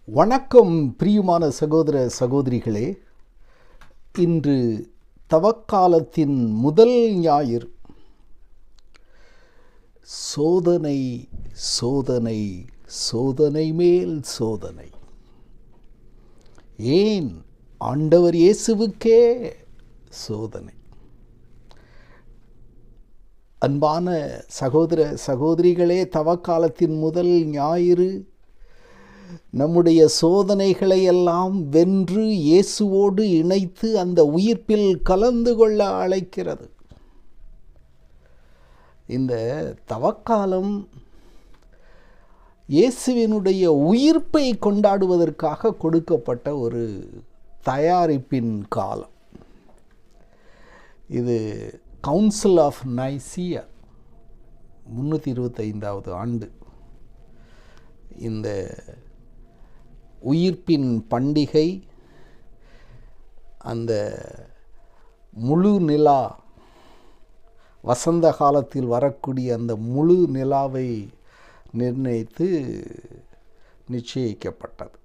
வணக்கம் பிரியமான சகோதர சகோதரிகளே. இன்று தவக்காலத்தின் முதல் ஞாயிறு. சோதனை சோதனை சோதனை மேல் சோதனை. ஏன் ஆண்டவர் இயேசுவுக்கே சோதனை? அன்பான சகோதர சகோதரிகளே, தவக்காலத்தின் முதல் ஞாயிறு நம்முடைய சோதனைகளை எல்லாம் வென்று இயேசுவோடு இணைத்து அந்த உயிர்ப்பில் கலந்து கொள்ள அழைக்கிறது. இந்த தவக்காலம் இயேசுவினுடைய உயிர்ப்பை கொண்டாடுவதற்காக கொடுக்கப்பட்ட ஒரு தயாரிப்பின் காலம். இது கவுன்சில் ஆஃப் நைசியா 325வது ஆண்டு. இந்த உயிர்ப்பின் பண்டிகை, அந்த முழு நிலா, வசந்த காலத்தில் வரக்கூடிய அந்த முழு நிலாவை நிர்ணயித்து நிச்சயிக்கப்பட்டது.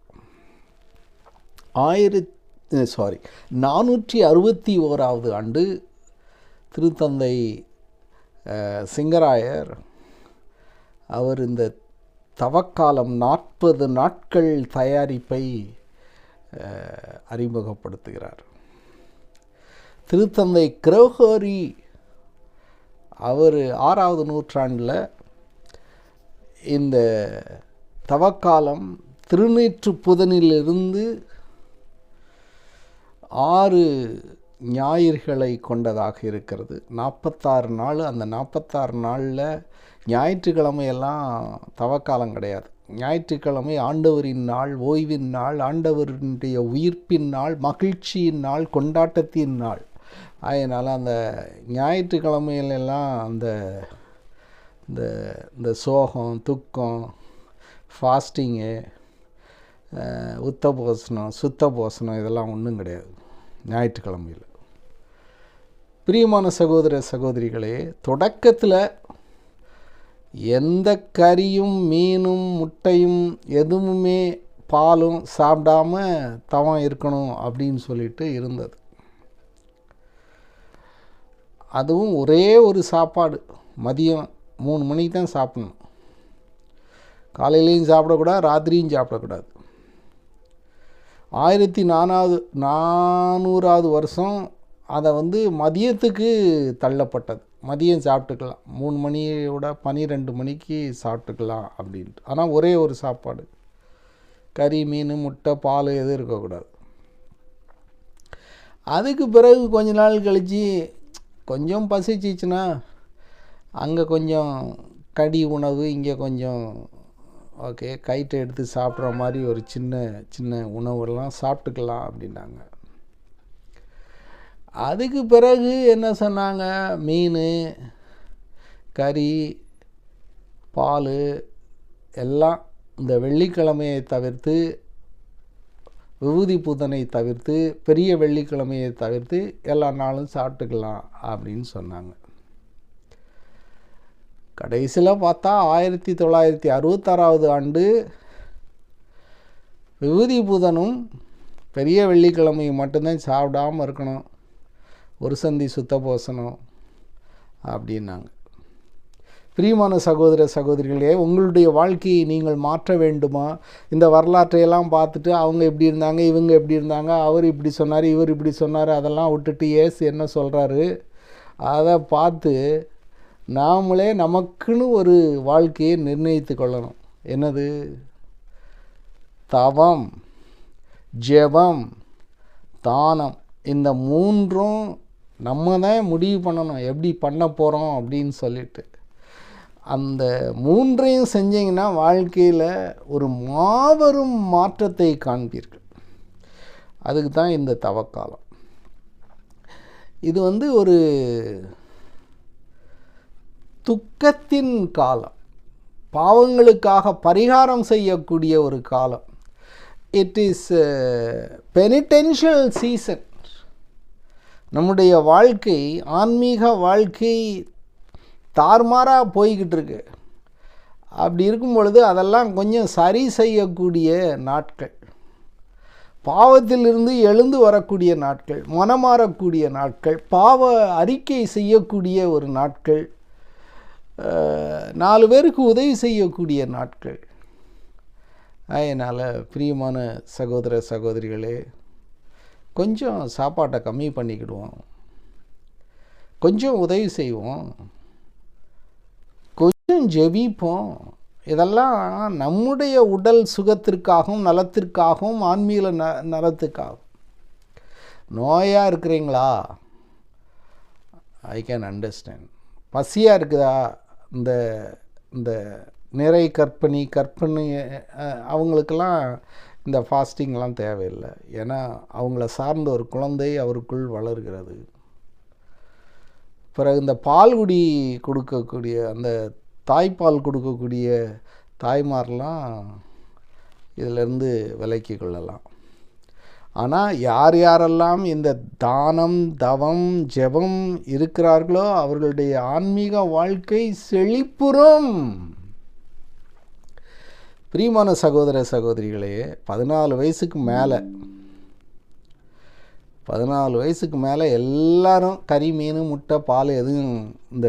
461வது ஆண்டு திருத்தந்தை சிங்கராயர் அவர் இந்த தவக்காலம் 40 நாட்கள் தயாரிப்பை அறிமுகப்படுத்துகிறார். திருத்தந்தை கிரகோரி அவர் 6வது நூற்றாண்டில் இந்த தவக்காலம் திருநீற்று புதனிலிருந்து 6 ஞாயிறுகளை கொண்டதாக இருக்கிறது. 46 நாள். அந்த 46 நாளில் ஞாயிற்றுக்கிழமையெல்லாம் தவக்காலம் கிடையாது. ஞாயிற்றுக்கிழமை ஆண்டவரின் நாள், ஓய்வின் நாள், ஆண்டவருடைய உயிர்ப்பின் நாள், மகிழ்ச்சியின் நாள், கொண்டாட்டத்தின் நாள். அதனால் அந்த ஞாயிற்றுக்கிழமையிலெல்லாம் இந்த சோகம், துக்கம், ஃபாஸ்டிங்கு, உத்தபோசனம், சுத்தபோசனம் இதெல்லாம் ஒன்றும் கிடையாது ஞாயிற்றுக்கிழமையில். பிரியமான சகோதர சகோதரிகளே, தொடக்கத்தில் எந்த கறியும் மீனும் முட்டையும் எதுவுமே பாலும் சாப்பிடாம தவம் இருக்கணும் அப்படின்னு சொல்லிட்டு இருந்தது. அதுவும் ஒரே ஒரு சாப்பாடு, மதியம் 3 மணிக்கு தான் சாப்பிடணும். காலையிலையும் சாப்பிடக்கூடாது, ராத்திரியும் சாப்பிடக்கூடாது. 1400வது வருஷம் அதை மதியத்துக்கு தள்ளப்பட்டது. மதியம் சாப்பிட்டுக்கலாம், 3 மணியோட 12 மணிக்கு சாப்பிட்டுக்கலாம் அப்படின்ட்டு. ஆனால் ஒரே ஒரு சாப்பாடு, கறி மீன் முட்டை பால் எதுவும் இருக்கக்கூடாது. அதுக்கு பிறகு கொஞ்ச நாள் கழித்து கொஞ்சம் பசிச்சிச்சுன்னா அங்கே கொஞ்சம் கடி உணவு, இங்கே கொஞ்சம் ஓகே கைட்டை எடுத்து சாப்பிட்ற மாதிரி ஒரு சின்ன சின்ன உணவுலாம் சாப்பிட்டுக்கலாம் அப்படின்னாங்க. அதுக்கு பிறகு என்ன சொன்னாங்க, மீன் கறி பால் எல்லாம் இந்த வெள்ளிக்கிழமையை தவிர்த்து, விபூதி புதனை தவிர்த்து, பெரிய வெள்ளிக்கிழமையை தவிர்த்து எல்லா நாளும் சாப்பிட்டுக்கலாம் அப்படின்னு சொன்னாங்க. கடைசியில் பார்த்தா 1966வது ஆண்டு விபூதி புதனும் பெரிய வெள்ளிக்கிழமையும் மட்டும்தான் சாப்பிடாமல் இருக்கணும், ஒரு சந்தி சுத்தபோசனம் அப்படின்னாங்க. பிரியமான சகோதர சகோதரிகளே, உங்களுடைய வாழ்க்கையை நீங்கள் மாற்ற வேண்டுமா? இந்த வரலாற்றையெல்லாம் பார்த்துட்டு அவங்க எப்படி இருந்தாங்க, இவங்க எப்படி இருந்தாங்க, அவர் இப்படி சொன்னார், இவர் இப்படி சொன்னார், அதெல்லாம் விட்டுட்டு இயேசு என்ன சொல்கிறாரு அதை பார்த்து நாமளே நமக்குன்னு ஒரு வாழ்க்கையை நிர்ணயித்து கொள்ளணும். என்னது? தவம், ஜெபம், தானம். இந்த 3ம் நம்ம தான் முடிவு பண்ணணும் எப்படி பண்ண போகிறோம் அப்படின்னு சொல்லிட்டு. அந்த 3ஐயும் செஞ்சிங்கன்னா வாழ்க்கையில் ஒரு மாபெரும் மாற்றத்தை காண்பீர்கள். அதுக்கு தான் இந்த தவக்காலம். இது ஒரு துக்கத்தின் காலம், பாவங்களுக்காக பரிகாரம் செய்யக்கூடிய ஒரு காலம். It is penitential season. நம்முடைய வாழ்க்கை, ஆன்மீக வாழ்க்கை தாறுமாறாக போய்கிட்டு இருக்கு. அப்படி இருக்கும் பொழுது அதெல்லாம் கொஞ்சம் சரி செய்யக்கூடிய நாட்கள், பாவத்திலிருந்து எழுந்து வரக்கூடிய நாட்கள், மனமாறக்கூடிய நாட்கள், பாவ அறிக்கை செய்யக்கூடிய ஒரு நாட்கள், 4 பேருக்கு உதவி செய்யக்கூடிய நாட்கள். அதனால் பிரியமான சகோதர சகோதரிகளே, கொஞ்சம் சாப்பாட்டை கம்மி பண்ணிக்கிடுவோம், கொஞ்சம் உதவி செய்வோம், கொஞ்சம் ஜெபிப்போம். இதெல்லாம் நம்முடைய உடல் சுகத்திற்காகவும் நலத்திற்காகவும் ஆன்மீக நலத்துக்காகவும். நோயாக இருக்கிறீங்களா? I can understand. பசியாக இருக்குதா? இந்த இந்த நிறை கற்பனை அவங்களுக்கெல்லாம் இந்த ஃபாஸ்டிங்லாம் தேவையில்லை. ஏன்னா அவங்கள சார்ந்த ஒரு குழந்தை அவருக்குள் வளர்கிறது. பிறகு இந்த பால்குடி கொடுக்கக்கூடிய அந்த தாய்ப்பால் கொடுக்கக்கூடிய தாய்மாரெலாம் இதிலேருந்து விலக்கி கொள்ளலாம். ஆனால் யாரெல்லாம் இந்த தானம் தவம் ஜெபம் இருக்கிறார்களோ அவர்களுடைய ஆன்மீக வாழ்க்கை செழிப்புறும். பிரியமான சகோதர சகோதரிகளே, 14 வயசுக்கு மேலே எல்லாரும் கறி மீன் முட்டை பால் எதுவும் இந்த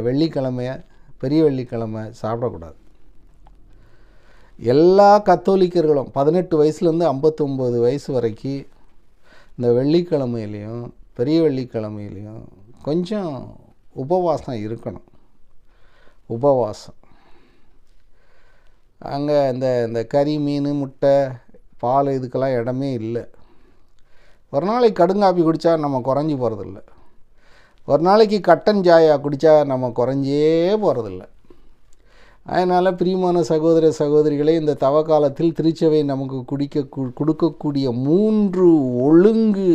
பெரிய வெள்ளிக்கிழமை சாப்பிடக்கூடாது. எல்லா கத்தோலிக்கர்களும் 18 வயசுலேருந்து 59 வயசு வரைக்கும் இந்த வெள்ளிக்கிழமையிலையும் பெரிய வெள்ளிக்கிழமையிலையும் கொஞ்சம் உபவாசம் இருக்கணும். உபவாசம் அங்கே இந்த கறி மீன் முட்டை பால் இதுக்கெல்லாம் இடமே இல்லை. ஒரு நாளைக்கு கடுங்காப்பி குடித்தா நம்ம குறைஞ்சி போகிறதில்ல, ஒரு நாளைக்கு கட்டன் சாயா குடித்தா நம்ம குறைஞ்சே போகிறதில்ல. அதனால் பிரியமான சகோதர சகோதரிகளே, இந்த தவ காலத்தில் திருச்சபை நமக்கு கொடுக்கக்கூடிய 3 ஒழுங்கு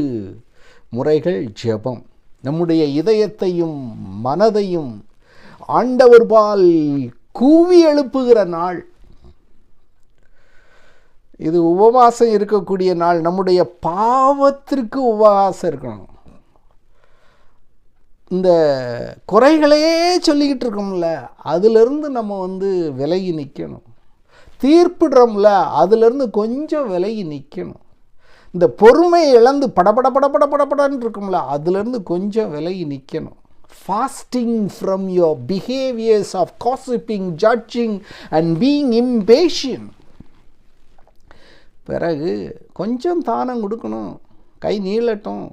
முறைகள் ஜெபம். நம்முடைய இதயத்தையும் மனதையும் ஆண்டவர்பால் கூவி எழுப்புகிற நாள் இது. உபவாசம் இருக்கக்கூடிய நாள். நம்முடைய பாவத்திற்கு உபவாசம் இருக்கணும். இந்த குறைகளையே சொல்லிக்கிட்டு இருக்கோம்ல, அதிலிருந்து நம்ம விலகி நிற்கணும். தீர்ப்பிடுறோம்ல, அதிலிருந்து கொஞ்சம் விலகி நிற்கணும். இந்த பொறுமை இழந்து படபடன்னு இருக்கும்ல, அதிலிருந்து கொஞ்சம் விலகி நிற்கணும். Fasting from your behaviours of gossiping, judging and being impatient. பிறகு கொஞ்சம் தானம் கொடுக்கணும். கை நீளட்டும்.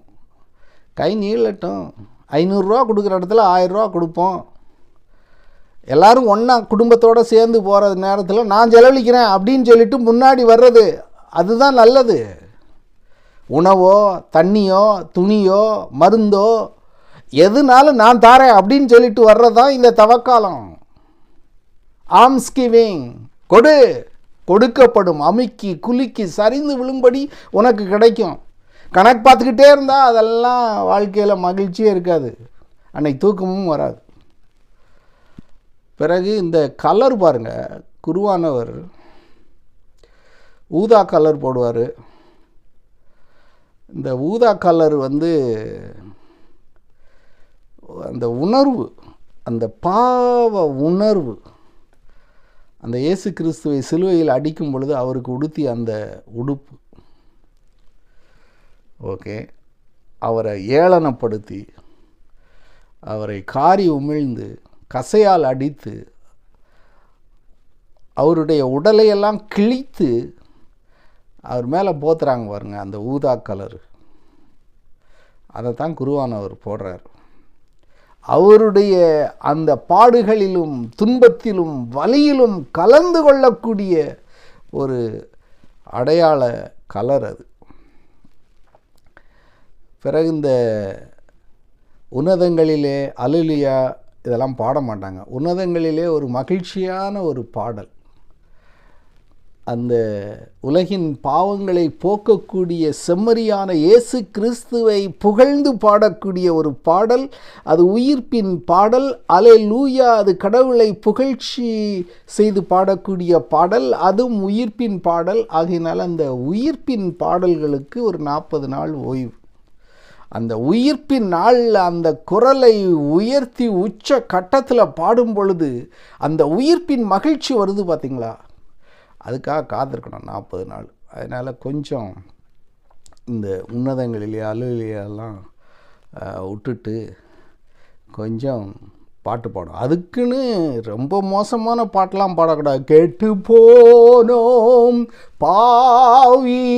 500 ரூபா கொடுக்குற இடத்துல 1000 ரூபா கொடுப்போம். எல்லோரும் ஒன்றா குடும்பத்தோடு சேர்ந்து போகிற நேரத்தில் நான் செலவழிக்கிறேன் அப்படின்னு சொல்லிட்டு முன்னாடி வர்றது அதுதான் நல்லது. உணவோ தண்ணியோ துணியோ மருந்தோ எதுனாலும் நான் தாரேன் அப்படின்னு சொல்லிட்டு வர்றது தான் இந்த தவக்காலம். ஆர்ம்ஸ் கிவிங், கொடுக்கப்படும், அமுக்கி குலுக்கி சரிந்து விழும்படி உனக்கு கிடைக்கும். கணக்கு பார்த்துக்கிட்டே இருந்தால் அதெல்லாம் வாழ்க்கையில் மகிழ்ச்சியே இருக்காது, அன்னைக்கு தூக்கமும் வராது. பிறகு இந்த கலர் பாருங்கள், குருவானவர் ஊதா கலர் போடுவார். இந்த ஊதா கலர் அந்த உணர்வு, அந்த பாவ உணர்வு, அந்த இயேசு கிறிஸ்துவை சிலுவையில் அடிக்கும் பொழுது அவருக்கு உடுத்தி அந்த உடுப்பு, ஓகே, அவரை ஏளனப்படுத்தி அவரை காரி உமிழ்ந்து கசையால் அடித்து அவருடைய உடலையெல்லாம் கிழித்து அவர் மேலே போத்துறாங்க பாருங்க, அந்த ஊதா கலரு. அதை தான் குருவானவர் போடுறார். அவருடைய அந்த பாடுகளிலும் துன்பத்திலும் வலியிலும் கலந்து கொள்ளக்கூடிய ஒரு அடையாள கலர் அது. பிறகு இந்த உன்னதங்களிலே அல்லேலூயா இதெல்லாம் பாட மாட்டாங்க. உன்னதங்களிலே ஒரு மகிழ்ச்சியான ஒரு பாடல், அந்த உலகின் பாவங்களை போக்கக்கூடிய செம்மறியான இயேசு கிறிஸ்துவை புகழ்ந்து பாடக்கூடிய ஒரு பாடல். அது உயிர்ப்பின் பாடல். அல்லேலூயா, அது கடவுளை புகழ்ச்சி செய்து பாடக்கூடிய பாடல், அதுவும் உயிர்ப்பின் பாடல். ஆகையினால் அந்த உயிர்ப்பின் பாடல்களுக்கு ஒரு 40 நாள் ஓய்வு. அந்த உயிர்ப்பின் நாளில் அந்த குரலை உயர்த்தி உச்ச கட்டத்தில் பாடும் பொழுது அந்த உயிர்ப்பின் மகிழ்ச்சி வருது பார்த்திங்களா, அதுக்காக காத்திருக்கணும் 40 நாள். அதனால் கொஞ்சம் இந்த உன்னதங்களிலே அலுவலியெல்லாம் விட்டுட்டு கொஞ்சம் பாட்டு பாடும். அதுக்குன்னு ரொம்ப மோசமான பாட்டெலாம் பாடக்கூடாது. கெட்டு போனோம் பாவியான,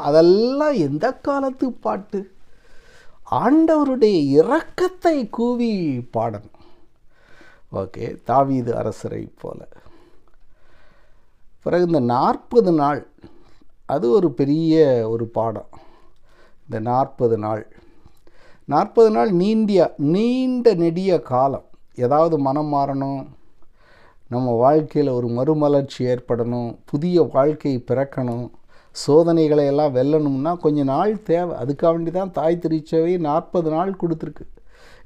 அதெல்லாம் எந்த காலத்து பாட்டு? ஆண்டவருடைய இரக்கத்தை கூவி பாடணும். ஓகே, தாவீது அரசரை போல. பிறகு இந்த 40 நாள், அது ஒரு பெரிய ஒரு பாடம். இந்த 40 நாள் 40 நாள் நீண்ட நெடிய காலம். ஏதாவது மனம் மாறணும், நம்ம வாழ்க்கையில் ஒரு மறுமலர்ச்சி ஏற்படணும், புதிய வாழ்க்கை பிறக்கணும், சோதனைகளை எல்லாம் வெல்லணும்னா கொஞ்சம் நாள் தேவை. அதுக்காக வேண்டி தான் தாய் திருச்சபை 40 நாள் கொடுத்துருக்கு.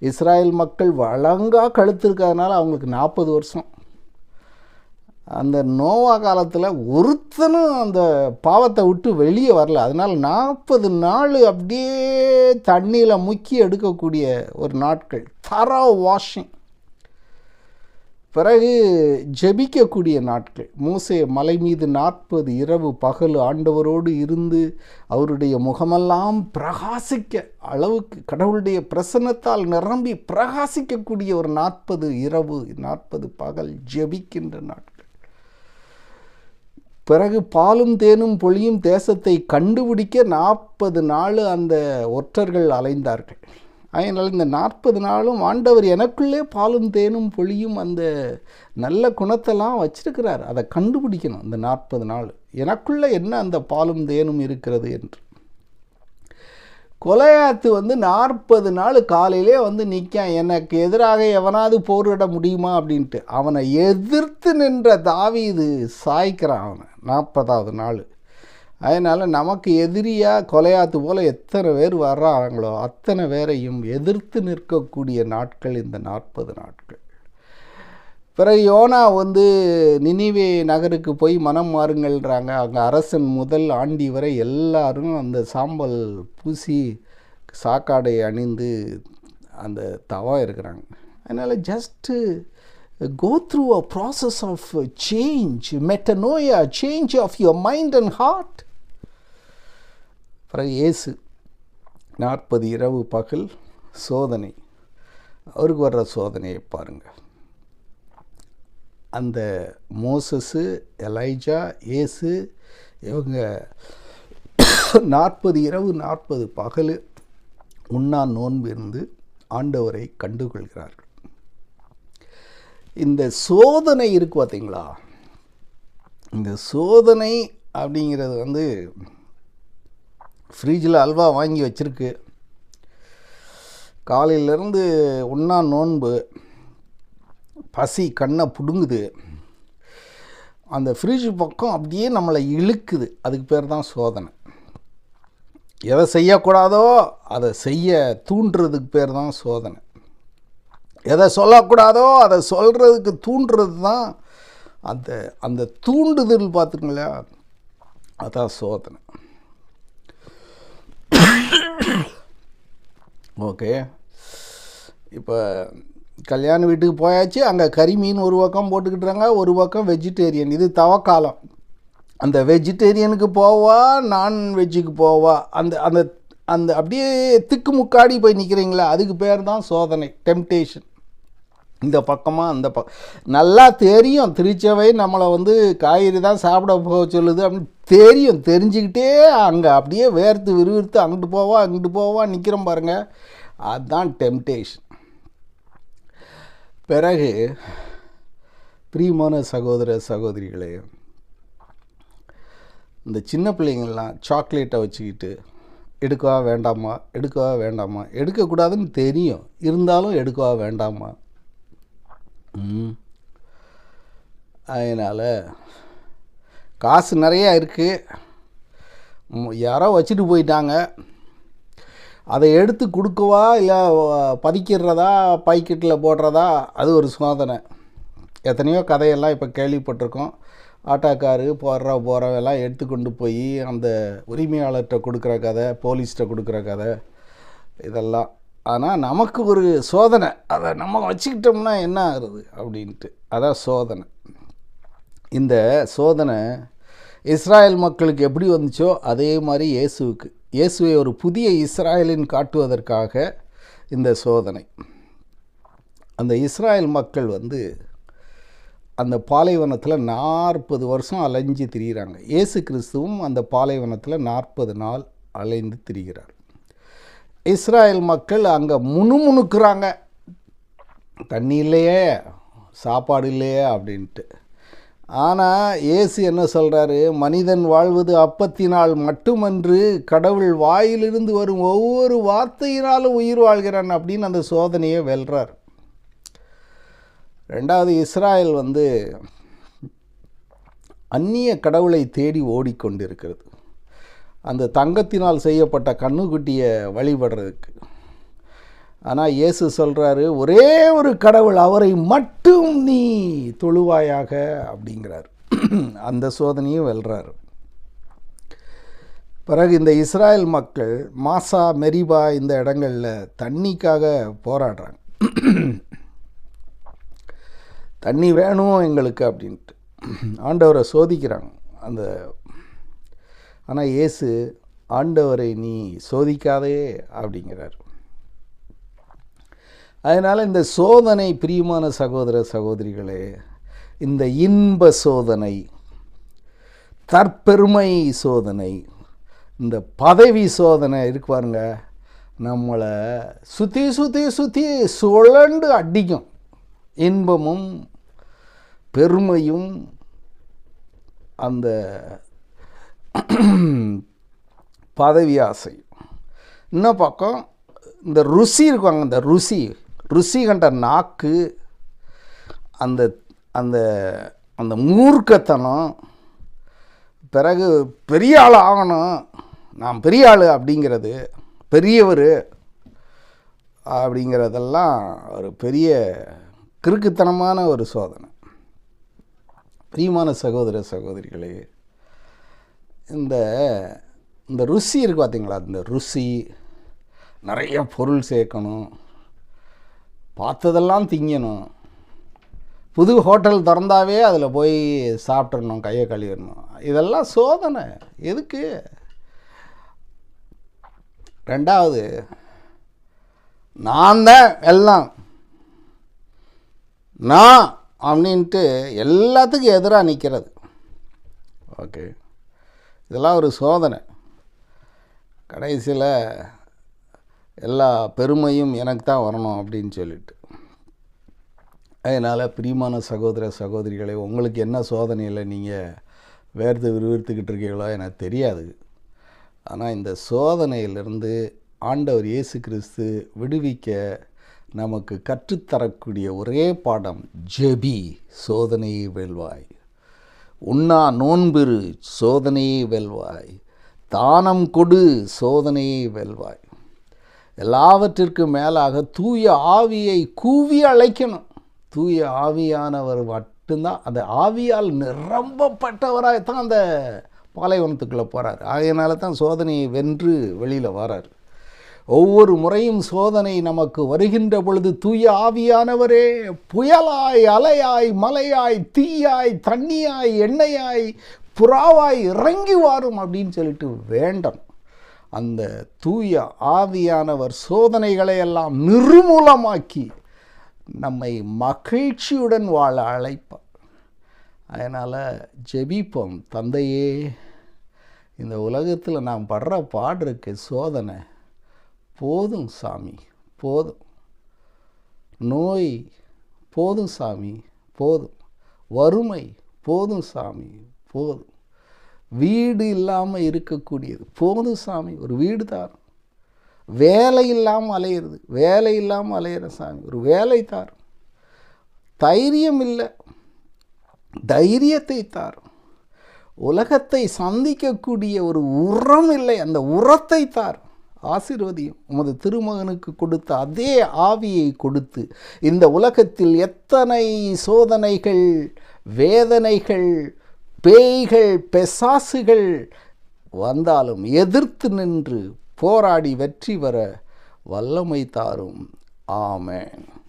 இஸ்ராயல் மக்கள் வழங்காக கழுத்துருக்கிறதுனால அவங்களுக்கு 40 வருஷம். அந்த நோவா காலத்தில் ஒருத்தனும் அந்த பாவத்தை விட்டு வெளியே வரல. அதனால் 40 நாள் அப்படியே தண்ணியில் முக்கி எடுக்கக்கூடிய ஒரு நாட்கள், தரோ வாஷிங். பிறகு ஜெபிக்கக்கூடிய நாட்கள். மோசே மலை மீது 40 இரவு பகல் ஆண்டவரோடு இருந்து அவருடைய முகமெல்லாம் பிரகாசிக்க அளவுக்கு கடவுளுடைய பிரசன்னத்தால் நிரம்பி பிரகாசிக்கக்கூடிய ஒரு 40 இரவு 40 பகல் ஜெபிக்கின்ற நாட்கள். பிறகு பாலும் தேனும் பொழியும் தேசத்தை கண்டுபிடிக்க 40 நாள் அந்த ஒற்றர்கள் அலைந்தார்கள். அதனால் இந்த 40 நாளும் ஆண்டவர் எனக்குள்ளே பாலும் தேனும் பொழியும் அந்த நல்ல குணத்தெல்லாம் வச்சிருக்கிறார். அதை கண்டுபிடிக்கணும். இந்த 40 நாள் எனக்குள்ளே என்ன அந்த பாலும் தேனும் இருக்கிறது என்று. கொலையாத்து 40 நாள் காலையிலே நிற்கான், எனக்கு எதிராக எவனாவது போரிட முடியுமா அப்படின்ட்டு. அவனை எதிர்த்து நின்ற தாவீது சாய்க்கிறான் அவனை 40வது நாள். அதனால் நமக்கு எதிரியாக கொலையாத்து போல் எத்தனை பேர் வர்றாங்களோ அத்தனை பேரையும் எதிர்த்து நிற்கக்கூடிய நாட்கள் இந்த 40 நாட்கள். பிறகு யோனா நினிவே நகருக்கு போய் மனம் மாறுங்கள்ன்றாங்க. அங்கே அரசன் முதல் ஆண்டி வரை எல்லாரும் அந்த சாம்பல் பூசி சாக்காடை அணிந்து அந்த தவம் இருக்கிறாங்க. அதனால் just go through a process of change, metanoia, change of your mind and heart. பிறகு இயேசு 40 இரவு பகல் சோதனை. அவருக்கு வர்ற சோதனையை பாருங்கள். அந்த மோசஸு, எலைஜா, இயேசு இவங்க 40 இரவு 40 பகல் உண்ணா நோன்பு இருந்து ஆண்டவரை கண்டுகொள்கிறார்கள். இந்த சோதனை இருக்குது பார்த்தீங்களா, இந்த சோதனை அப்படிங்கிறது ஃப்ரிட்ஜில் அல்வா வாங்கி வச்சுருக்கு, காலையிலேருந்து உண்ணா நோன்பு, பசி கண்ணை பிடுங்குது, அந்த ஃப்ரிட்ஜ் பக்கம் அப்படியே நம்மளை இழுக்குது. அதுக்கு பேர் தான் சோதனை. எதை செய்யக்கூடாதோ அதை செய்ய தூண்டுறதுக்கு பேர் தான் சோதனை. எதை சொல்லக்கூடாதோ அதை சொல்கிறதுக்கு தூண்டுறது தான் அந்த அந்த தூண்டுதல். பார்த்துங்களா, அதான் சோதனை. ஓகே, இப்போ கல்யாண வீட்டுக்கு போயாச்சு. அங்கே கறி மீன் ஒரு பக்கம் போட்டுக்கிட்டுறாங்க, ஒரு பக்கம் வெஜிடேரியன். இது தவக்காலம். அந்த வெஜிடேரியனுக்கு போவா, நான்வெஜ்ஜுக்கு போவா, அந்த அந்த அந்த அப்படியே திக்கு முக்காடி போய் நிற்கிறீங்களா, அதுக்கு பேர் தான் சோதனை, டெம்டேஷன். இந்த பக்கமாக அந்த நல்லா தெரியும், திருச்சபை நம்மளை காய்கறி தான் சாப்பிட போக சொல்லுது அப்படின்னு தெரியும். தெரிஞ்சுக்கிட்டே அங்கே அப்படியே வேர்த்து விறுவிறுத்து அங்கிட்டு போவா நிற்கிறோம் பாருங்கள், அதுதான் டெம்டேஷன். பிறகு பிரியமான சகோதர சகோதரிகளே, இந்த சின்ன பிள்ளைங்கள்லாம் சாக்லேட்டை வச்சுக்கிட்டு எடுக்கவா வேண்டாமா, எடுக்கக்கூடாதுன்னு தெரியும், இருந்தாலும் எடுக்கவா வேண்டாமா. அதனால் காசு நிறையா இருக்குது, யாரோ வச்சுட்டு போயிட்டாங்க, அதை எடுத்து கொடுக்கவா இல்லை பதிக்கிறதா பாக்கெட்டில் போடுறதா, அது ஒரு சோதனை. எத்தனையோ கதையெல்லாம் இப்போ கேள்விப்பட்டிருக்கோம். ஆட்டோக்காரு போகிறவெல்லாம் எடுத்து கொண்டு போய் அந்த உரிமையாளர்கிட்ட கொடுக்குற கதை, போலீஸ்கிட்ட கொடுக்குற கதை, இதெல்லாம். ஆனால் நமக்கு ஒரு சோதனை, அதை நம்ம வச்சுக்கிட்டோம்னா என்ன ஆகுறது அப்படின்ட்டு, அதான் சோதனை. இந்த சோதனை இஸ்ராயல் மக்களுக்கு எப்படி வந்துச்சோ அதே மாதிரி இயேசுவை ஒரு புதிய இஸ்ராயலின் காட்டுவதற்காக இந்த சோதனை. அந்த இஸ்ராயல் மக்கள் அந்த பாலைவனத்தில் 40 வருஷம் அலைஞ்சு திரிகிறாங்க. இயேசு கிறிஸ்துவும் அந்த பாலைவனத்தில் 40 நாள் அலைந்து திரிகிறார். இஸ்ராயல் மக்கள் அங்கே முணுமுணுக்கிறாங்க, தண்ணி இல்லையே, சாப்பாடு இல்லையே அப்படின்ட்டு. ஆனால் இயேசு என்ன சொல்கிறாரு, மனிதன் வாழ்வது அப்பத்தினால் மட்டுமன்று கடவுள் வாயிலிருந்து வரும் ஒவ்வொரு வார்த்தையினாலும் உயிர் வாழ்கிறான் அப்படின்னு அந்த சோதனையை வெல்றார். ரெண்டாவது, இஸ்ராயல் அந்நிய கடவுளை தேடி ஓடிக்கொண்டிருக்கிறது, அந்த தங்கத்தினால் செய்யப்பட்ட கண்ணுக்குட்டியை வழிபடுறதுக்கு. ஆனால் இயேசு சொல்கிறாரு, ஒரே ஒரு கடவுள், அவரை மட்டும் நீ தொழுவாயாக அப்படிங்கிறார். அந்த சோதனையும் வெல்றார். பிறகு இந்த இஸ்ராயல் மக்கள் மாசா, மெரிபா இந்த இடங்களில் தண்ணிக்காக போராடுறாங்க. தண்ணி வேணும் எங்களுக்கு அப்படின்ட்டு ஆண்டவரை சோதிக்கிறாங்க. ஆனால் இயேசு, ஆண்டவரை நீ சோதிக்காதே அப்படிங்கிறார். அதனால் இந்த சோதனை, பிரியமான சகோதர சகோதரிகளே, இந்த இன்ப சோதனை, தற்பெருமை சோதனை, இந்த பதவி சோதனை இருக்கு பாருங்க, நம்மளை சுற்றி சுற்றி சுற்றி சுழண்டு அடிக்கும். இன்பமும் பெருமையும் அந்த பதவி ஆசை. இன்னும் பக்கம் இந்த ருசி இருக்குவாங்க, இந்த ருசி கண்ட நாக்கு, அந்த அந்த அந்த மூர்க்கத்தனம், பிறகு பெரிய ஆள் ஆகணும், நான் பெரிய ஆள் அப்படிங்கிறது, பெரியவர் அப்படிங்கிறதெல்லாம் ஒரு பெரிய கிறுக்குத்தனமான ஒரு சோதனை. பிரியமான சகோதர சகோதரிகளே, இந்த ருசி இருக்குது பார்த்தீங்களா, இந்த ருசி, நிறைய பொருள் சேர்க்கணும், பார்த்ததெல்லாம் திங்கணும், புது ஹோட்டல் திறந்தாவே அதில் போய் சாப்பிட்றணும், கையை கழுவிடணும், இதெல்லாம் சோதனை. எதுக்கு? ரெண்டாவது, நான் தான் எல்லாம், நான் அப்படின்ட்டு எல்லாத்துக்கும் எதிராக நிற்கிறது. ஓகே, இதெல்லாம் ஒரு சோதனை. கடைசியில் எல்லா பெருமையும் எனக்கு தான் வரணும் அப்படின்னு சொல்லிட்டு. அதனால் பிரியமான சகோதர சகோதரிகளை, உங்களுக்கு என்ன சோதனையில் நீங்கள் விறுவிறுத்துக்கிட்டு இருக்கீங்களோ எனக்கு தெரியாது. ஆனால் இந்த சோதனையிலிருந்து ஆண்டவர் இயேசு கிறிஸ்து விடுவிக்க நமக்கு கற்றுத்தரக்கூடிய ஒரே பாடம், ஜெபி, சோதனையை வெல்வாய். உண்ணா நோன்பிரு, சோதனையை வெல்வாய். தானம் கொடு, சோதனையை வெல்வாய். எல்லாவற்றிற்கும் மேலாக தூய ஆவியை கூவி அழைக்கணும். தூய ஆவியானவர் மட்டும்தான், அந்த ஆவியால் நிரம்பப்பட்டவராகத்தான் அந்த பாலைவனத்துக்குள்ளே போகிறார். அதனால தான் சோதனையை வென்று வெளியில் வரார். ஒவ்வொரு முறையும் சோதனை நமக்கு வருகின்ற பொழுது தூய ஆவியானவரே புயலாய், அலையாய், மலையாய், தீயாய், தண்ணியாய், எண்ணெயாய், புறாவாய் இறங்கி வாரும் அப்படின்னு சொல்லிட்டு வேண்டணும். அந்த தூய ஆவியானவர் சோதனைகளை எல்லாம் நிர்மூலமாக்கி நம்மை மகிழ்ச்சியுடன் வாழ அழைப்பார். அதனால் ஜெபிப்போம். தந்தையே, இந்த உலகத்தில் நாம் படுற பாடு இருக்கு, சோதனை போதும் சாமி, போதும். நோய் போதும் சாமி, போதும். வறுமை போதும் சாமி, போதும். வீடு இல்லாமல் இருக்கக்கூடியது போதும் சாமி, ஒரு வீடு தாரும். வேலை இல்லாமல் அலையிறது, வேலை இல்லாமல் அலையிற சாமி, ஒரு வேலை தாரும். தைரியம் இல்லை, தைரியத்தை தாரும். உலகத்தை சந்திக்கக்கூடிய ஒரு உரம் இல்லை, அந்த உரத்தை தாரும். ஆசீர்வதியும். உமது திருமகனுக்கு கொடுத்த அதே ஆவியை கொடுத்து இந்த உலகத்தில் எத்தனை சோதனைகள், வேதனைகள், பேய்கள், பெசாசுகள் வந்தாலும் எதிர்த்து நின்று போராடி வெற்றி பெற வல்லமை தாரும். ஆமென்.